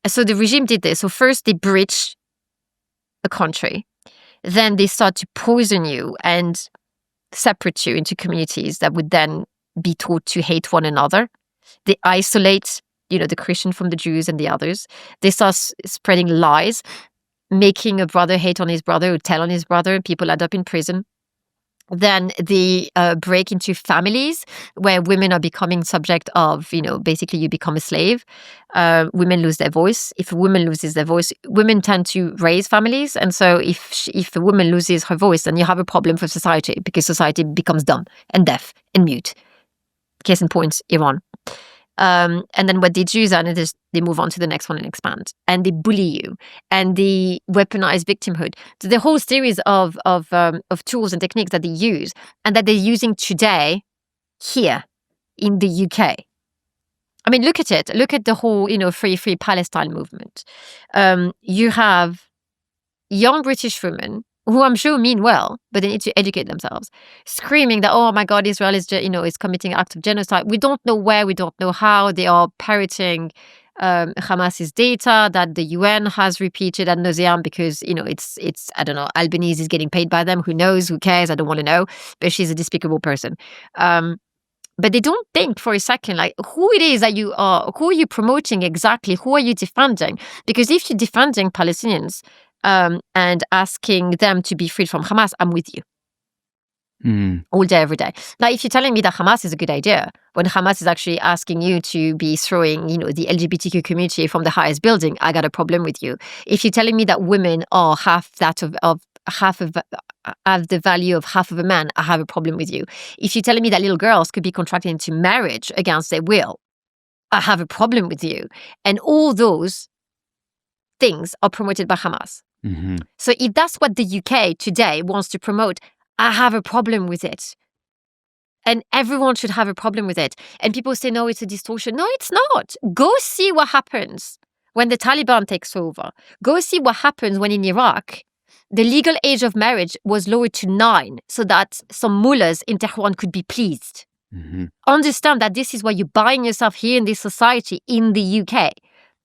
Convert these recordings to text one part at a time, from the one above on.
So the regime did this. So first they breach a country. Then they start to poison you and separate you into communities that would then be taught to hate one another. They isolate, the Christian from the Jews and the others. They start spreading lies, making a brother hate on his brother or tell on his brother. People end up in prison. Then they break into families where women are becoming subject of, basically you become a slave. Women lose their voice. If a woman loses their voice, women tend to raise families. And so if a woman loses her voice, then you have a problem for society because society becomes dumb and deaf and mute. Case in point, Iran. And then what they do is that they move on to the next one and expand, and they bully you, and they weaponize victimhood. So the whole series of tools and techniques that they use, and that they're using today here in the UK. I mean, look at it. Look at the whole, free Palestine movement. You have young British women who I'm sure mean well, but they need to educate themselves, screaming that, oh my God, Israel is committing acts of genocide. We don't know where, we don't know how. They are parroting Hamas's data that the UN has repeated ad nauseam because, it's I don't know, Albanese is getting paid by them. Who knows? Who cares? I don't want to know. But she's a despicable person. But they don't think for a second, like, who it is that you are, who are you promoting exactly? Who are you defending? Because if you're defending Palestinians, and asking them to be freed from Hamas, I'm with you. All day, every day. Now, if you're telling me that Hamas is a good idea, when Hamas is actually asking you to be throwing, the LGBTQ community from the highest building, I got a problem with you. If you're telling me that women are half have the value of half of a man, I have a problem with you. If you're telling me that little girls could be contracted into marriage against their will, I have a problem with you. And all those things are promoted by Hamas. Mm-hmm. So if that's what the UK today wants to promote, I have a problem with it. And everyone should have a problem with it. And people say, no, it's a distortion. No, it's not. Go see what happens when the Taliban takes over. Go see what happens when in Iraq, the legal age of marriage was lowered to 9 so that some mullahs in Tehran could be pleased. Mm-hmm. Understand that this is why you're buying yourself here in this society in the UK.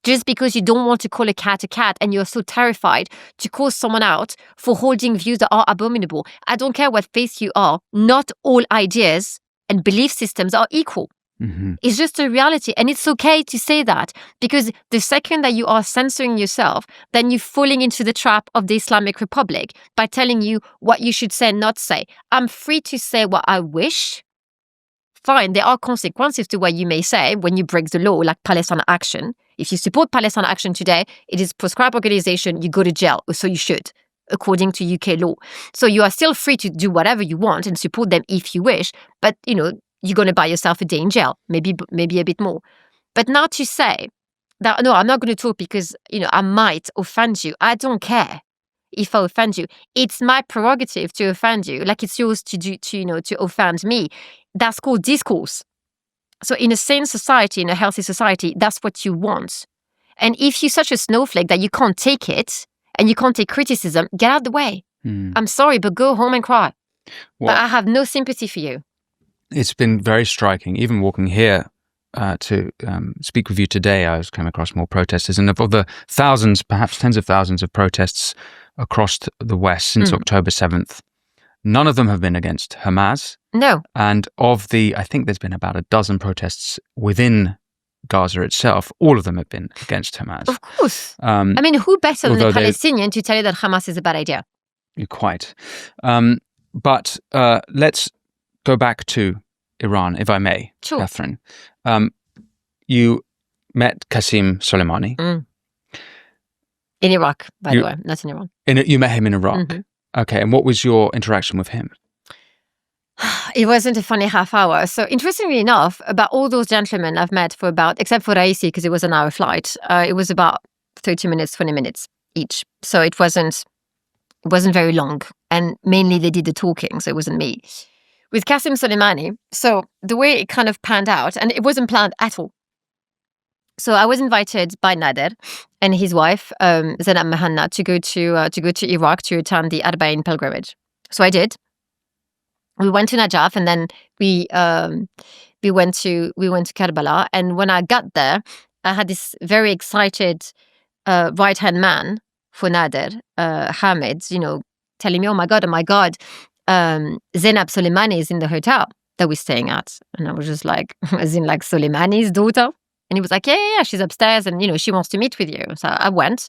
Just because you don't want to call a cat and you're so terrified to call someone out for holding views that are abominable. I don't care what faith you are. Not all ideas and belief systems are equal. Mm-hmm. It's just a reality. And it's okay to say that, because the second that you are censoring yourself, then you're falling into the trap of the Islamic Republic by telling you what you should say and not say. I'm free to say what I wish. Fine, there are consequences to what you may say when you break the law, like Palestine Action. If you support Palestine Action today, it is proscribed organization, you go to jail, or so you should, according to UK law. So you are still free to do whatever you want and support them if you wish, but, you're going to buy yourself a day in jail, maybe a bit more. But now to say that, no, I'm not going to talk because, I might offend you. I don't care if I offend you. It's my prerogative to offend you, like it's yours to offend me. That's called discourse. So in a sane society, in a healthy society, that's what you want. And if you're such a snowflake that you can't take it and you can't take criticism, get out of the way. I'm sorry, but go home and cry. Well, but I have no sympathy for you. It's been very striking. Even walking here to speak with you today, I came across more protesters. And of the thousands, perhaps tens of thousands of protests across the West since October 7th, none of them have been against Hamas. No. And of I think there's been about a dozen protests within Gaza itself. All of them have been against Hamas. Of course. Who better than the Palestinian to tell you that Hamas is a bad idea? Quite. But let's go back to Iran, if I may, sure. Catherine. You met Qassem Soleimani. In Iraq, by the way, not in Iran. You met him in Iraq. Mm-hmm. Okay, and what was your interaction with him? It wasn't a funny half hour. So interestingly enough, about all those gentlemen I've met except for Raisi, because it was an hour flight, it was about 30 minutes, 20 minutes each. So it wasn't very long. And mainly they did the talking, so it wasn't me. With Qassem Soleimani, so the way it kind of panned out, and it wasn't planned at all. So I was invited by Nader and his wife, Zainab Mahanna, to go to Iraq to attend the Arba'in pilgrimage. So I did. We went to Najaf, and then we went to Karbala. And when I got there, I had this very excited right-hand man for Nader, Hamid, telling me, oh my God, Zainab Soleimani is in the hotel that we're staying at. And I was just like, as in like Soleimani's daughter? And he was like, yeah, she's upstairs and, she wants to meet with you. So I went.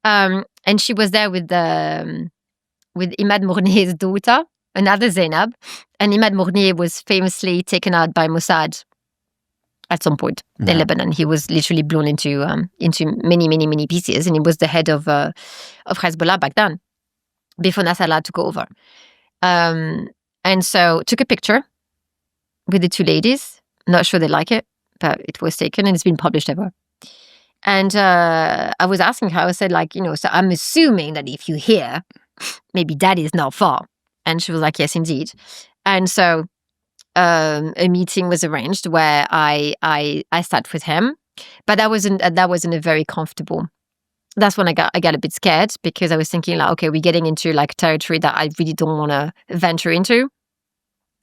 And she was there with Imad Mournier's daughter, another Zainab. And Imad Mournier was famously taken out by Mossad at some point in Lebanon. He was literally blown into many, many, many pieces. And he was the head of Hezbollah back then, before Nasrallah took over. And so took a picture with the two ladies. Not sure they like it, but it was taken and it's been published ever. And I was asking her, I said, so I'm assuming that if you hear, maybe daddy is not far. And she was like, yes, indeed. And so a meeting was arranged where I sat with him, but that wasn't a very comfortable. That's when I got a bit scared because I was thinking okay, we're getting into territory that I really don't want to venture into.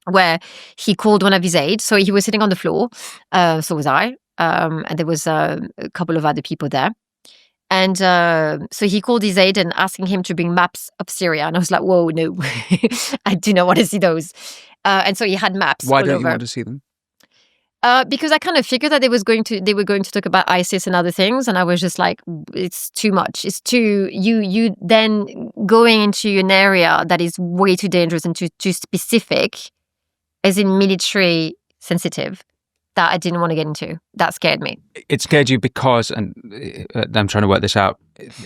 Where he called one of his aides, so he was sitting on the floor, so was I, and there was a couple of other people there. And so he called his aide and asking him to bring maps of Syria. And I was like, whoa, no, I do not want to see those. And so he had maps. Why don't you want to see them? Because I kind of figured that they were going to talk about ISIS and other things. And I was just like, it's too much. It's too, you then going into an area that is way too dangerous and too specific, as in military sensitive, that I didn't want to get into. That scared me. It scared you because, and I'm trying to work this out,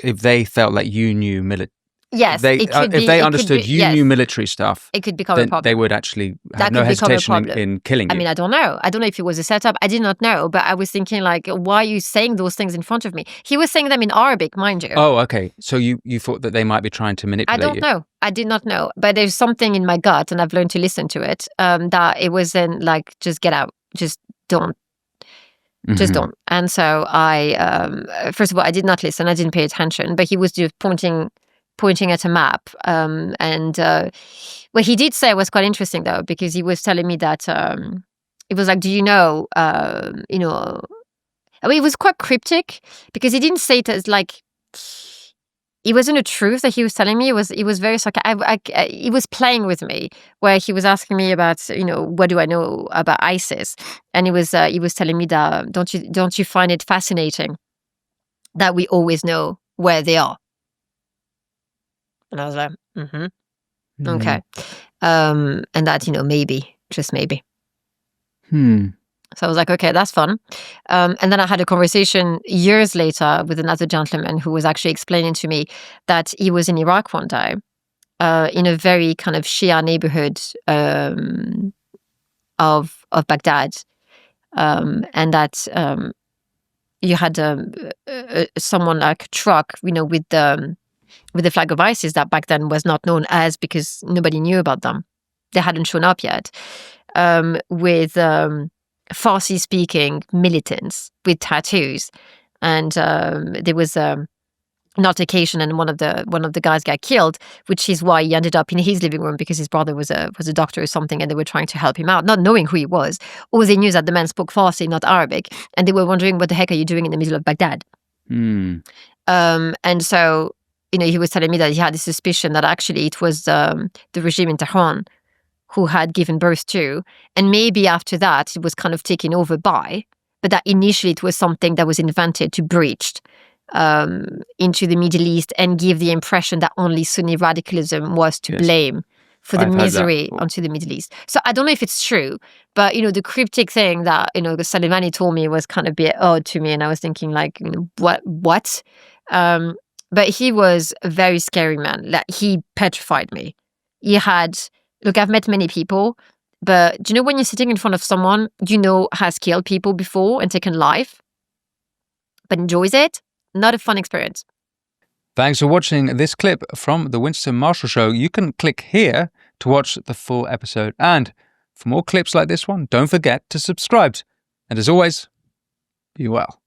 if they felt like you knew military. Yes, if they understood you knew military stuff, it could become a problem. They would actually have no hesitation in killing you. I mean, I don't know. I don't know if it was a setup. I did not know, but I was thinking why are you saying those things in front of me? He was saying them in Arabic, mind you. Oh, okay. So you thought that they might be trying to manipulate you? I don't know. I did not know. But there's something in my gut, and I've learned to listen to it, that it wasn't just get out. Just don't. Just don't. And so I, first of all, I did not listen. I didn't pay attention, but he was just pointing at a map. And what he did say was quite interesting, though, because he was telling me that it was do you know, I mean, it was quite cryptic because he didn't say it as it wasn't a truth that he was telling me. It was very he was playing with me, where he was asking me about, what do I know about ISIS? And he was telling me that don't you find it fascinating that we always know where they are? And I was like, okay. And that, maybe, just maybe. So I was like, okay, that's fun. And then I had a conversation years later with another gentleman who was actually explaining to me that he was in Iraq one day, in a very kind of Shia neighborhood of Baghdad, and that you had someone a truck, with the flag of ISIS that back then was not known as, because nobody knew about them. They hadn't shown up yet, with Farsi-speaking militants with tattoos, and there was an altercation, and one of the guys got killed, which is why he ended up in his living room, because his brother was a doctor or something, and they were trying to help him out, not knowing who he was. All they knew is that the man spoke Farsi, not Arabic, and they were wondering, what the heck are you doing in the middle of Baghdad? And so, he was telling me that he had this suspicion that actually it was the regime in Tehran who had given birth to, and maybe after that it was kind of taken over by, but that initially it was something that was invented to breach into the Middle East and give the impression that only Sunni radicalism was to blame for the misery onto the Middle East. So I don't know if it's true, but the cryptic thing that Soleimani told me was kind of a bit odd to me, and I was thinking what? But he was a very scary man. He petrified me. He had. Look, I've met many people, but do you know when you're sitting in front of someone has killed people before and taken life, but enjoys it? Not a fun experience. Thanks for watching this clip from The Winston Marshall Show. You can click here to watch the full episode. And for more clips like this one, don't forget to subscribe. And as always, be well.